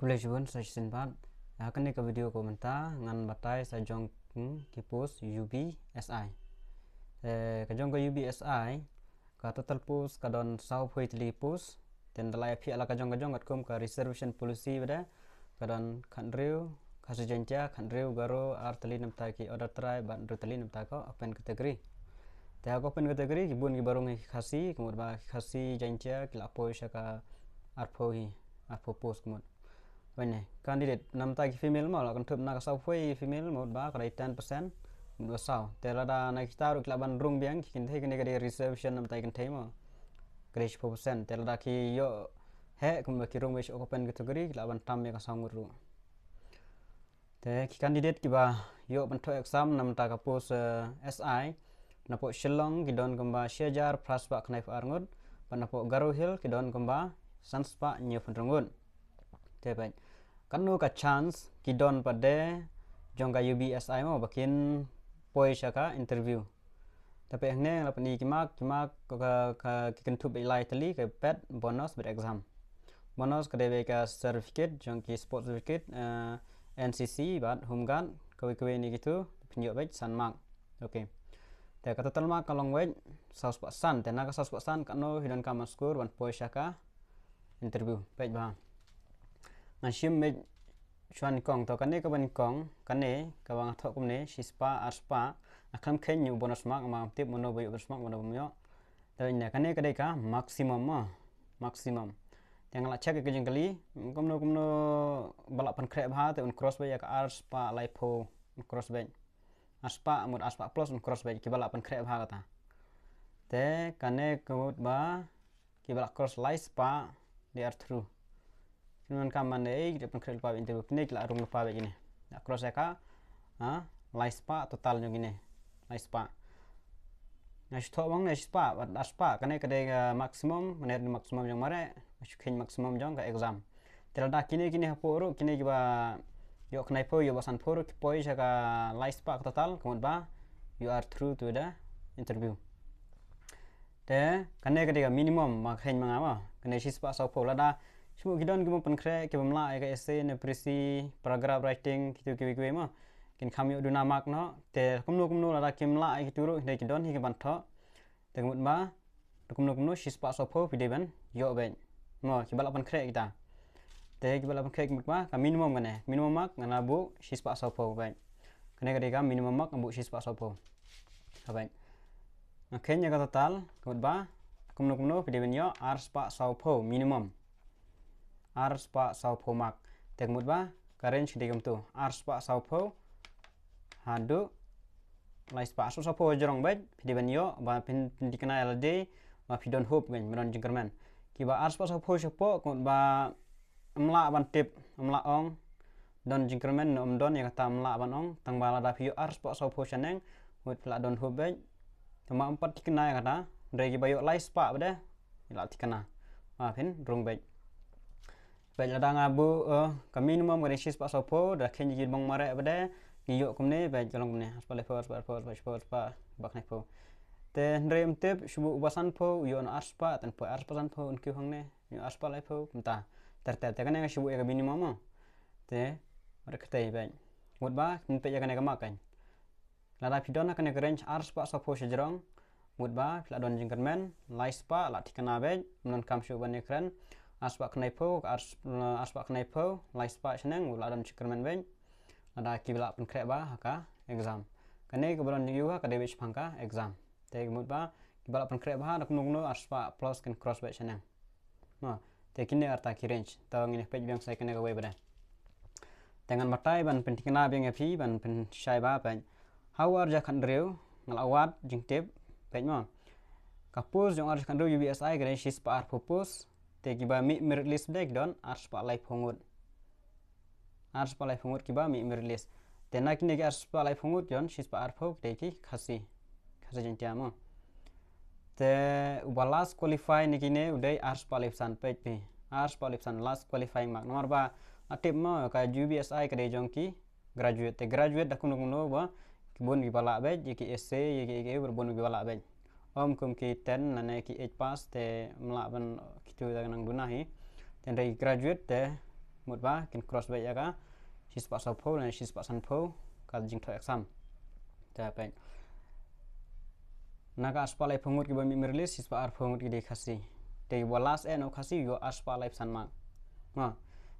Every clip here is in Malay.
Kebetulan saya sempat akan ke video komentar ngan batai saya jong kipus UBSI. Kajong ke UBSI ka total pus kadon sau pui tli pus dan dalai phi ala kajong kat kum ka reservation policy bada kadon khandriu khasujantia khandriu garo artali namta ki order try ban rutali namta ko open category. Te ako open category ki bun ki barong khasi kumur ba khasi jantia ki la poi shaka arpoi arpo pus kumur. Bane candidate namta ki female mo la kan thup na ka sau pui female mo ba ka 10% dua sau terada na kita ru klaban rung biang kin thai kene kade reservation nam tai kan thai mo kade 10% terada ki yo he kum ki rung wish open category klaban tam ya ka sang ru te ki candidate ki ba yo ban tho exam nam ta ka pos SI na po Shillong ki don kamba Shejar Praspa knaif arngut pan po Garo Hill ki don kamba Sanspa nyu phunrungun te bai kanu ka chance ki don pade jongga UBSI mo bakin poi shaka interview tapi hne la pani kimak ka kentu be lai tali ke pet bonus ber exam bonus ka debe ka certificate jongki sport certificate NCC bat humgan kawe ni gitu pinjok baik san mark oke te ka total mark kalong wait 100% te na ka 100% kanu hidan ka score ban poi shaka interview baik ba ngashim me chuan kong to kane ka ban kong kane ka bang thok kumne shispa arspa akham khen nyu bonus mark ma tip mono bai bonus mark mono myo ta ne kane ka dei ka maximum yang la check ke jeng kali kumno balak pan krep ha te un cross bai ka arspa laipo cross bai arspa mud arspa plus un cross bai ki balak pan krep ha kata te kane kumut ba ki balak cross laispa they are true Nuan kaman deh, kita pun kerja interview kini kita arung lupa begini. Nak cross eka, laispa total yang ini, laispa. Nasi bang nasi spa, karena kedai maksimum, menit maksimum yang mana, masukin maksimum jong ke exam. Terada kini hapuru, kini kita yuk kenai po, yuk basan puru, poi jaka laispa total, kemudian you are true to the interview. Te, karena kedai minimum makin mengapa, karena sispa saupo lada. Semua kita ni kita pun kerja kita mula ya essay ne presi paragraph writing kita kiwi mah kin kami udah namak no te kumno la kim la kita turu dai kita ni kita bantho te kemudian ba kumno shispa sopo video ban yo ben mo kita bala pun kerja kita te kita bala pun kerja kemudian ba minimum kan minimum mak ngana bu shispa sopo ben kena ketika minimum mak bu shispa sopo ben akhirnya ka total kemudian ba kumno video ban yo arspa sopo minimum arspa saupo mak tekmut ba karen digam tu arspa saupo hadu laispa asu saupo jorong baik di banyo ba pin dikena LD ba pidon hope ben menon jengkerman kiba arspa saupo sopo kut ba mla ban tip mla ong don jengkerman don yang kata mla ban ong tang bala da pio arspa saupo chaneng kut pla don hope baik cuma 4 dikena ya kata dari bayo laispa bade ila dikena ba pin rong baik baik ladang abu ka minimum gani sis pak sopo dah ken jid bang mare bade ngiyok kumne baik kalong kumne aspa bak ne po te ndrem tip shubu ubasan po yon aspa tan po aspa san po unki hangne yo aspa lai po kumta ter kan nga shubu ya minimum mo te mereka tai baik mut ba kun pe ya kan ga makan lada pidona kan ga range aspa sopo sejrong mut ba pladon jingkermen laispa la tikana baik non kam shu ban ekran aspa knaipo laispa seneng ula adam chikerman ben ada kibla pun kreba haka exam kane keberon yuha ka debich pangka exam te gemut ba kibla pun kreba nak nungno aspa plus kan cross bet seneng no te kini arta ki range tawang ini page biang sai kene ga we bada dengan matai ban pentikna biang api ban pen shai ba ban hawar ja kan reu ngalawat jingtip page mo kapus jong ar kan reu UBSI gre shis pa ar purpose te kiba mi merit list dek don arspa lai phongut kiba mi merit list te nak ni arspa lai phongut jon shispa arphok te ki khasi jantia mo te balas qualify ni kine udai arspa lipsan page pe arspa lipsan last qualifying mark nomor ba atip mo ka UBSI ka de jong ki graduate da kuno ba kibun ki bala be ki essay ki berbun ki bala be om kum ki 10 nane ki 8 pass te mla ban kitu da nang dunahi ten dai graduate te một ba kin cross vậy ya ka six pak sau pho này six pak san pho ka jing tho exam ta pen naga aspa lai phongut ki bami merlis six pak ar phongut ki de khasi te bolas e no khasi yo aspa lai san mark ma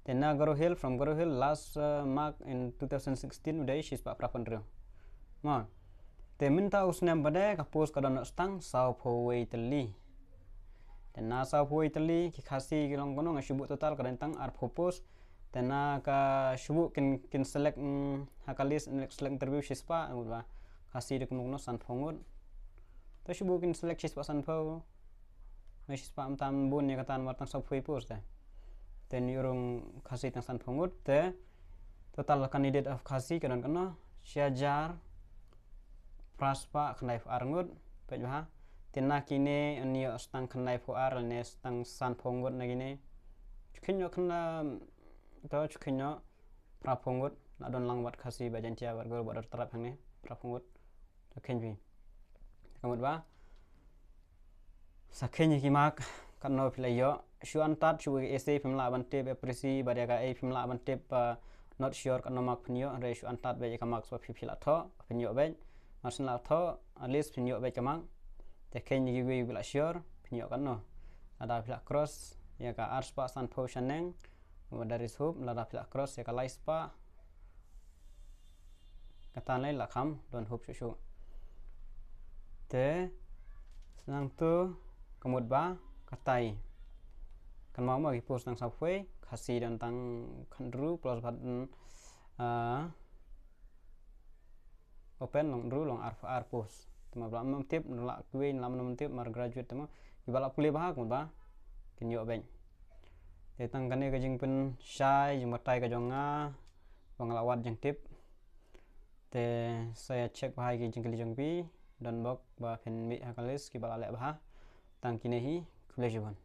then na Garo Hill from Garo Hill last mark in 2016 udah six pak prapan rio ma te minta usnam bade ka post ka don stang sau pho wei teli dan na sau pho Italy ki khasi ki long kono ngasubuk total ka tang ar propose dan na ka subuk kin select hakalis select interview sispa ba khasi de kono san phongut to subuk kin select sispa san pho mai sispa am tam bun ya katan watang sau pho post ta then yurung khasi tang san phongut te total candidate of khasi ka don kono syajar praspa knaif arngut pe ha tina kini anio stang khnai pho ar ne stang san phongut na gini chukhinyo khna to chukhinyo pra phongut na don langwat khasi ba jantia bar gor badar tarap hangne pra phongut to khenbi kamut ba sakhenyi ki mak kanno philayo shuan tat chu ese phimla bante be presi bariaga e phimla bante not sure kanno mak phnyo re shuan tat be ka mak so phila tho phnyo be masna tho at least phnyo be kamang te kenya giwe bila sure pinyo kan no ada bila cross ya ka arspa san pho shaneng dari sub lada bila cross ya ka laispa kata lai lakham don hub shu te senang tu kemud ba katai kan mau gi post nang sapwe khasi dan tang khandru plus bad open long ru long ar post tuma bla mam tip la kuin lam nam tip mar graduate tama ibala puli ba kun ba kinyo ben te tang kane ka jing pen shai jing matai ka jonga banglawat jing tip te saya cek bahai ki jing kali jong bi dan bok ba pen mi hakalis ki bala le ba tang kinehi kulejuan